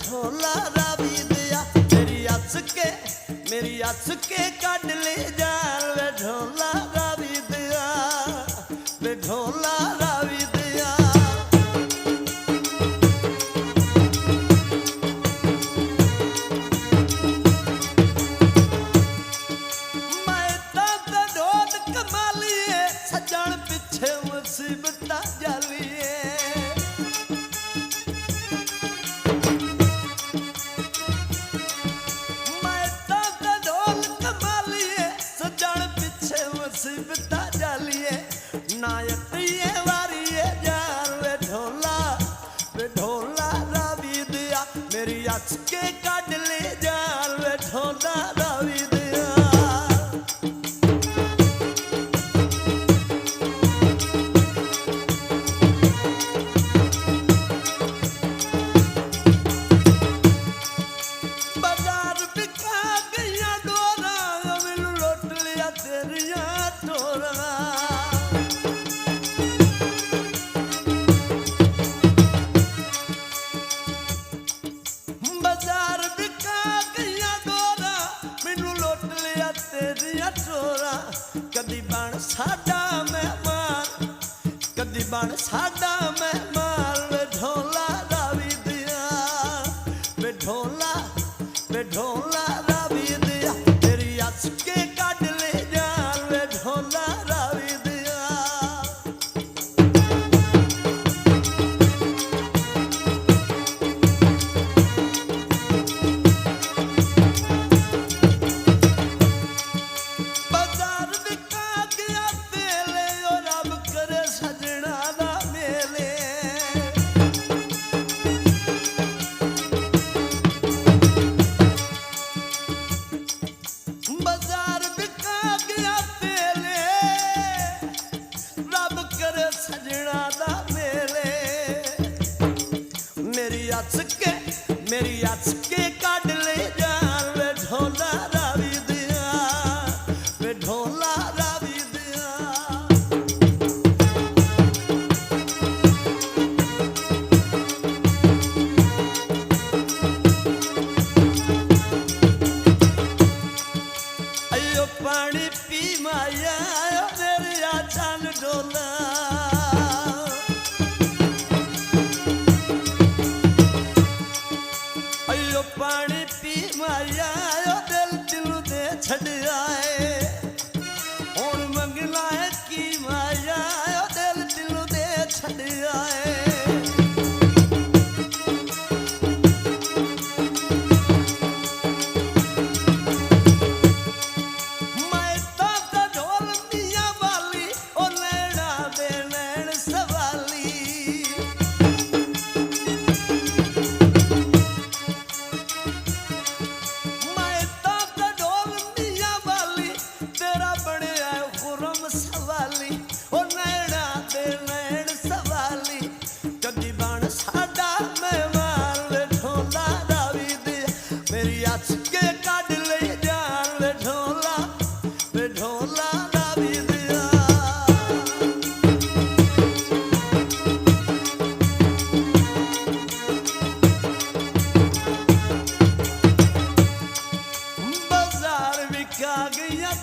ढोला रावी दिया मेरी हंस के काट ले जान वे ढोला रावी दिया वे ढोला रावी दिया। मैं तो ढोल कमालिए सजन पिछे मुसीबत जालिए नायक ये वारी ये जान वे ढोला रावी दिया मेरी हंस के काट ले जान वे ढोला रावी दिया। बाजार बिका गया डोरा मैनू लुट लिया तेरिया टोरा कदी बन साडा मेहमान कदी बन साडा मेहमान वे ढोला रावी दिया वे ढोला रावी दिया तेरी हंस के काट ले जान वे ढोला रावी दिया। मेरी हंस के काट ले जान वे ढोला रावी दिया वे ढोला रावी दिया। अयो पानी पी माया मेरी आचान ढोला पानी पी माया दिल दिल दे छड़ आए हुण मंगना है की माया दिल दिल दे छड़ आए। मैं तो ढोल मियां वाली ओ नैना दे नैन सवाली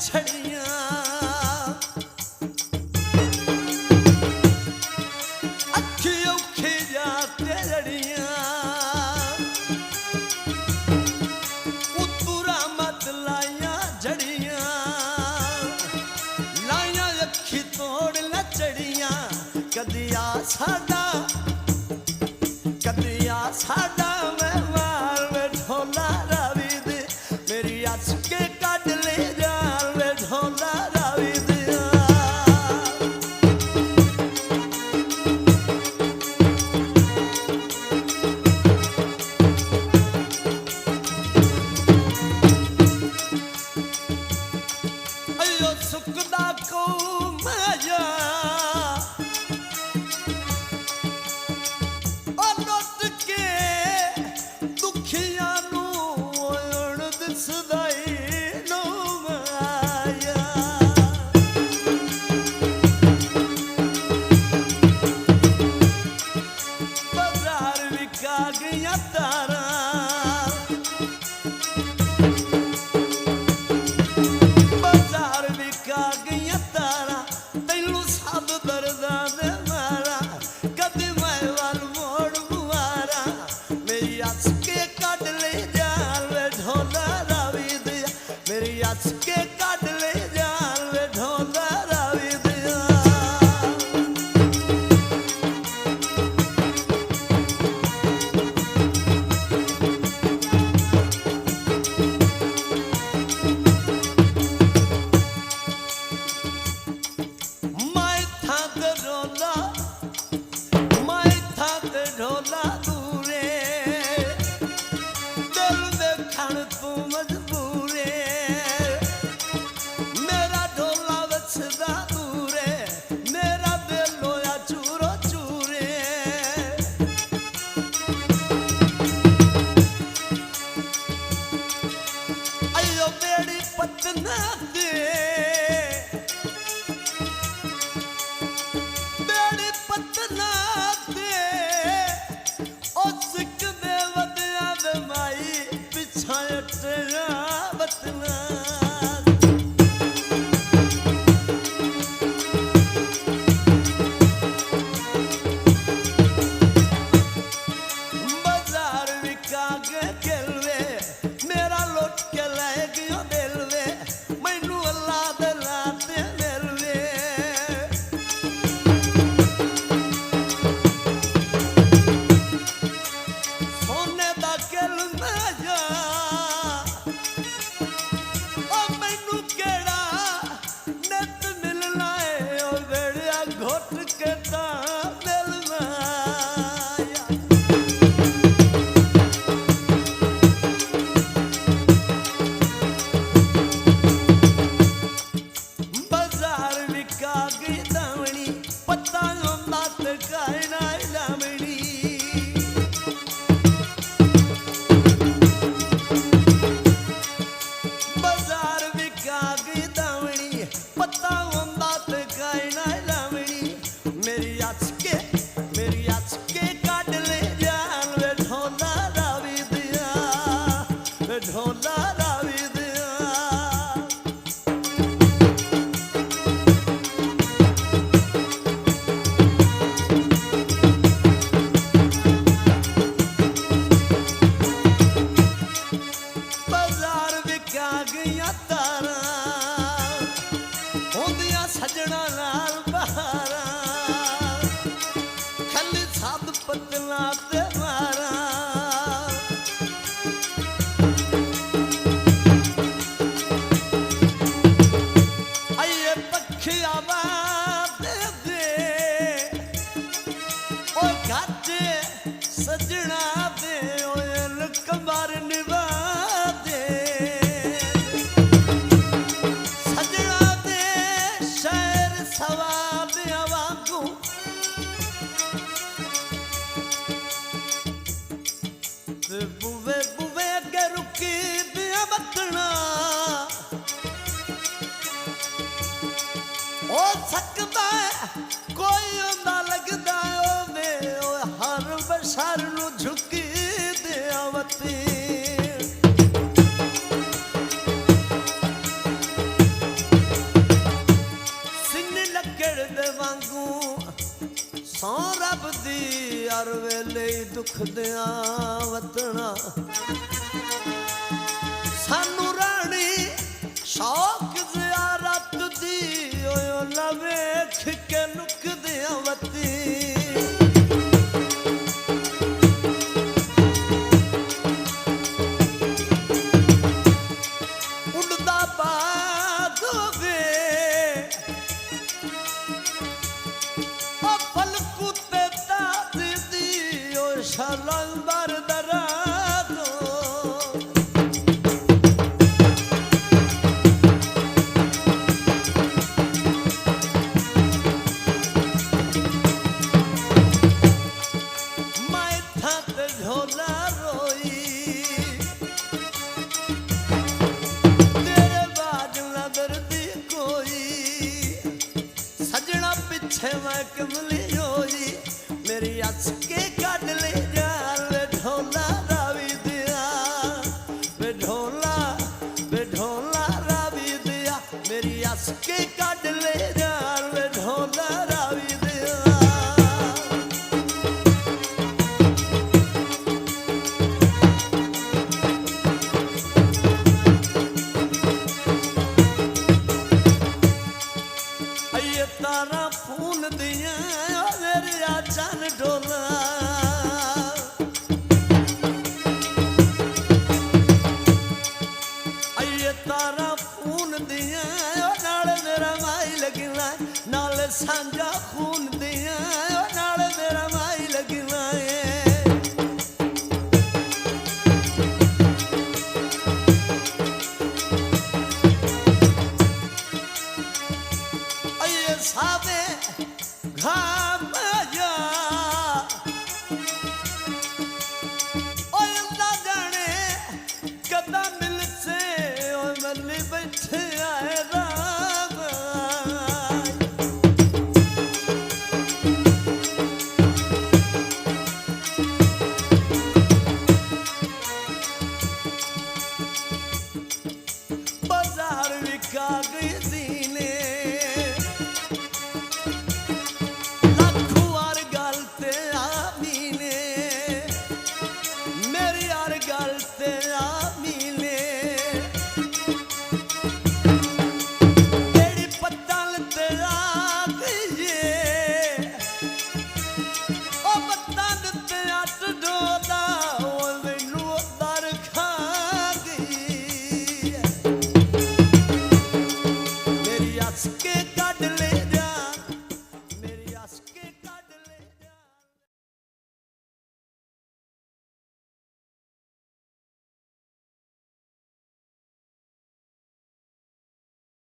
छड़िया अखी औखी जाते जड़िया उतुरा मत लाइया जड़िया लाइया अखी तोड़ न चढ़िया कदिया साडा मेहमान वे ढोला रावी दे मेरी हंस के काट ले जान वे ढोला रावी दिया। अयो सुखदा को माया होठ के तामिल माया बाजार विका गई दावणी पत्ता दात कायना लामणी बाजार विका गई दावणी पत्ता दात कायना लामणी मेरी आज के काट ले जान वे ढोला रावी दिया वे ढोला रावी दिया बाजार विका गईया तारा होंदिया सजना नाल बहारा खली छात पतला ते मारा आइए पखिया दे दे ओ घाटे सजना दे ओयल कमर निभा दे सजना दे शहर सवा दे वांगू ते बुवे बुवे के रुकी दिया बतना ओ सकदा कोई ना लगदा ओ वे ओ हर बशर नु झुकी देवती सिन लकड़ दे वांगू सौ रब दी हर वेले दुख दिया वतना सानू रानी शौक ज़ियारत दी ओयो लवेख के लुक दिया वती उड़दा बाग वे ओ पलकू ते दाद दी ओ शलन बरदरा दो मैं थक ढोला रोई तेरे बाज नगर दी कोई सजना पिछे मैं कमली होई मेरी अच के काट ले जान वे ढोला रावी दिया वे ढोला रावी दिया मेरी अच के काट ले जान वे ढोला रावी दिया ये तारा फून दिया मेरे चन डोला ये तारा फून दिया नाल मेरा माई लगना नाल सांझा खून दिया नाल मेरा माई लगना सावे घा